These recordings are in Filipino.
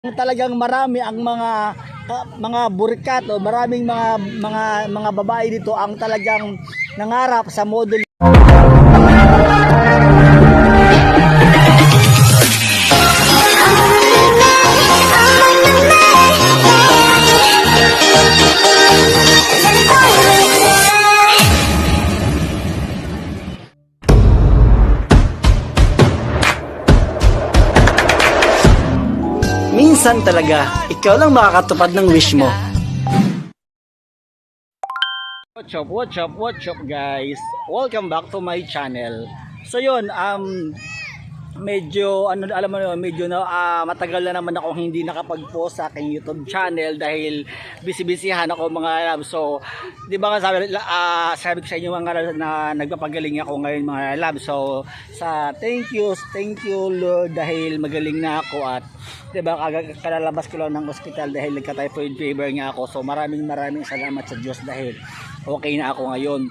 Talagang marami ang mga burikat o maraming mga babae dito ang talagang nangarap sa model. Minsan talaga, ikaw lang makakatupad ng wish mo. What's up guys? Welcome back to my channel. So yun, medyo alam mo yun, medyo na matagal na naman akong hindi nakapag-post sa aking YouTube channel dahil busy-busyhan ako mga love. So, 'di ba nga sabi ko sa inyo mga love na nagpapagaling ako ngayon mga love. So, thank you Lord dahil magaling na ako at 'di ba kalalabas ko lang ng ospital dahil nagka-typhoid fever nga ako. So, maraming salamat sa Diyos dahil okay na ako ngayon.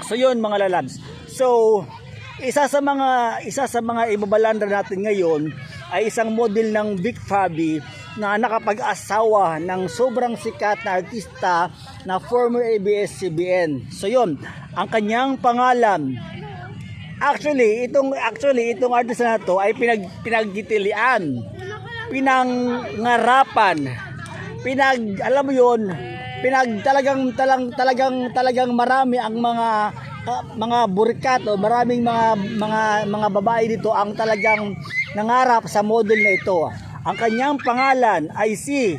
So, yun mga lalabs. So, isa sa mga ibabalanda natin ngayon ay isang model ng Vic Fabi na nakapag-asawa ng sobrang sikat na artista na former ABS-CBN. So yun, ang kanyang pangalan. Actually, itong artista na to ay pinagtitilian, pinangarapan, alam mo yun, talagang marami ang mga burikat o maraming mga babae dito ang talagang nangarap sa model na ito. Ang kanyang pangalan ay si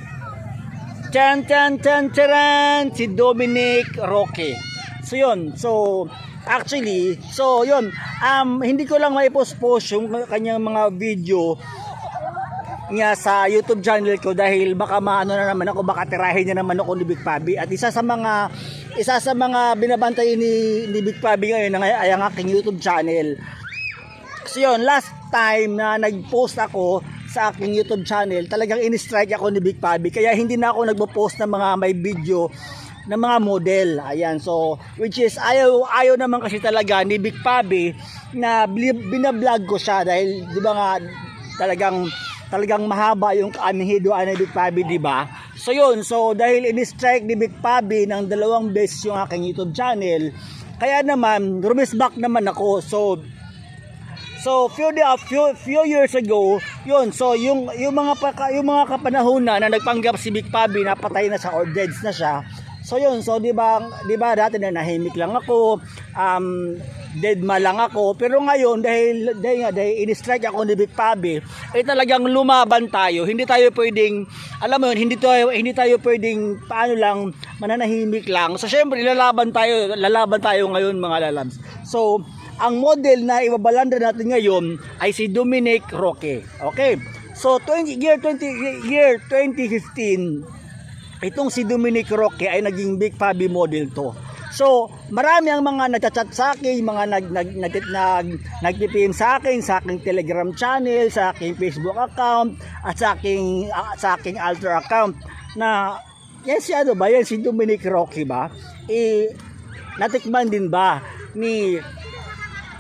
si Dominic Roque. So yun, hindi ko lang maipost yung kanyang mga video niya sa YouTube channel ko dahil baka baka tirahin niya naman ako ni Vic Fabi. At isa sa mga binabantay ni Vic Fabi ngayon ay ang aking YouTube channel. So yun, last time na nag-post ako sa aking YouTube channel, talagang in-strike ako ni Vic Fabi. Kaya hindi na ako nagpo-post ng mga may video ng mga model. Ayan, so which is ayaw naman kasi talaga ni Vic Fabi na binablog ko siya dahil di ba nga talagang mahaba yung kaamihidoan ni Vic Fabi, di ba? So yun, dahil in-strike ni Vic Fabi ng 2 beses yung aking YouTube channel, kaya naman rumisback naman ako. So few years ago, yun, yung mga kapanahunan na nagpanggap si Vic Fabi na patay na siya or dead na siya. So yun, di ba dati na nahimik lang ako, dead ma lang ako, pero ngayon dahil in-strike ako ni Vic Fabi, talagang lumaban tayo. Hindi tayo pwedeng, alam mo yun, hindi tayo pwedeng paano lang mananahimik lang. So syempre lalaban tayo ngayon mga lalabs. So ang model na ibabalanda natin ngayon ay si Dominic Roque. Okay? So year 2015, itong si Dominic Roque ay naging Vic Fabi model to. So, marami ang mga nagchat sa akin, mga nagpipim sa akin Telegram channel, sa aking Facebook account, at sa aking alter account na yan si Dominic Roque ba? Natikman din ba ni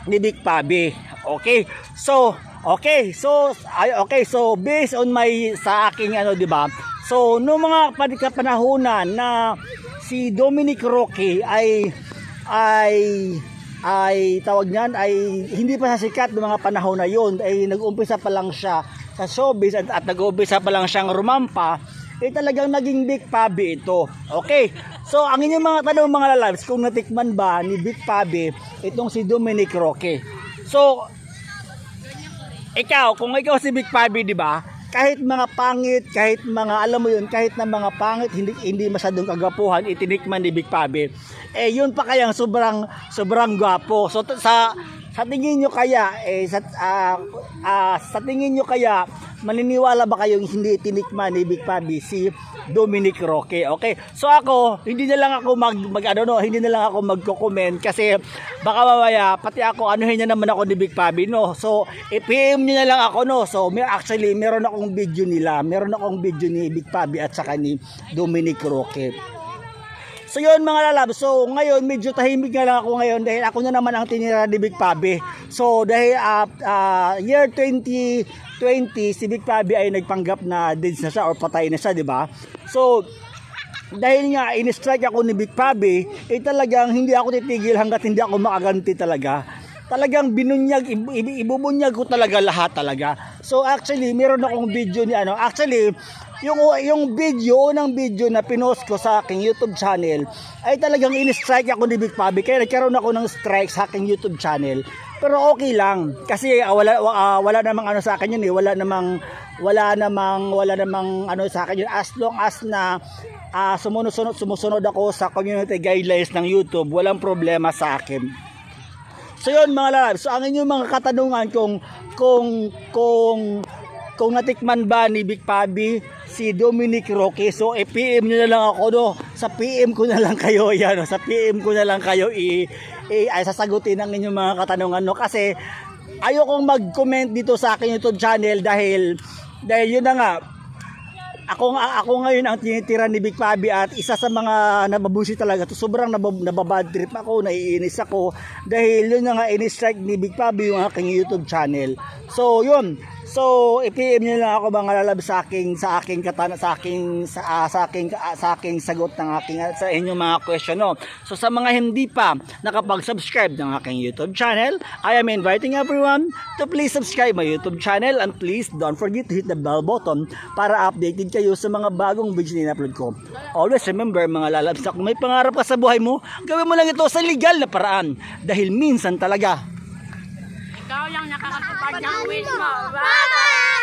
Vic Fabi? Okay. So based on sa aking di ba? So, no mga panahonan na si Dominic Roque ay tawag niyan ay hindi pa sikat ng mga panahon na yon, ay nag-umpisa pa lang siya sa showbiz at nag-umpisa pa lang siyang rumampa, talagang naging Vic Fabi ito. Okay, so ang inyong mga tanong mga lalabs, kung natikman ba ni Vic Fabi itong si Dominic Roque. So kung ikaw si Vic Fabi, di ba, kahit mga pangit, kahit mga alam mo yun, kahit na mga pangit, hindi masyadong kagapuhan, itinikman ni Vic Fabi, yun pa kayang sobrang gwapo. So sa tingin nyo kaya sa tingin nyo kaya maniniwala ba kayong hindi tinikman ni Vic Fabi si Dominic Roque? Okay, so ako hindi na lang ako magko-comment kasi baka mamaya pati ako anuhin niya naman ako ni Vic Fabi, no? So i-PM niyo na lang ako, no? So meron akong video ni Vic Fabi at saka ni Dominic Roque. So yun mga lalab, so ngayon medyo tahimik nga lang ako ngayon dahil ako na naman ang tinira ni Big Pabi. So dahil year 2020 si Big Pabi ay nagpanggap na dead na siya or patay na siya, di ba? So dahil nga in-strike ako ni Big Pabi, talagang hindi ako titigil hanggat hindi ako makaganti talaga. Talagang binunyag, ibubunyag ko talaga lahat talaga. So actually, meron akong video ni actually, yung unang video na pinost ko sa aking YouTube channel, ay talagang in-strike ako ni Big Pabi. Kaya nagkaroon ako ng strike sa aking YouTube channel. Pero okay lang kasi wala namang sa akin yun eh. Wala namang sa akin yun, as long as na sumusunod ako sa community guidelines ng YouTube, walang problema sa akin. So yun mga lalab, so ang inyong mga katanungan kung natikman ba ni Big Pabi si Dominic Roque, so PM nyo na lang ako, no? Sa PM ko na lang kayo yan, no? Sa PM ko na lang kayo ay sasagutin ang inyong mga katanungan, no? Kasi ayokong mag-comment dito sa aking YouTube channel dahil yun na nga, ako ngayon ang tinitira ni Big Pabi at isa sa mga nababusi talaga to. Sobrang nababad trip ako, naiinis ako dahil yun na nga in-strike ni Big Pabi yung aking YouTube channel. So yun. So i-PM niyo lang ako mga lalab sa aking sagot ng aking sa inyong mga question, no. So sa mga hindi pa nakapag-subscribe ng aking YouTube channel, I am inviting everyone to please subscribe my YouTube channel and please don't forget to hit the bell button para updated kayo sa mga bagong videos na in-upload ko. Always remember mga lalabs, kung may pangarap ka sa buhay mo, gawin mo lang ito sa legal na paraan dahil minsan talaga ikaw lang nakakatupad ng wish mo. Bye!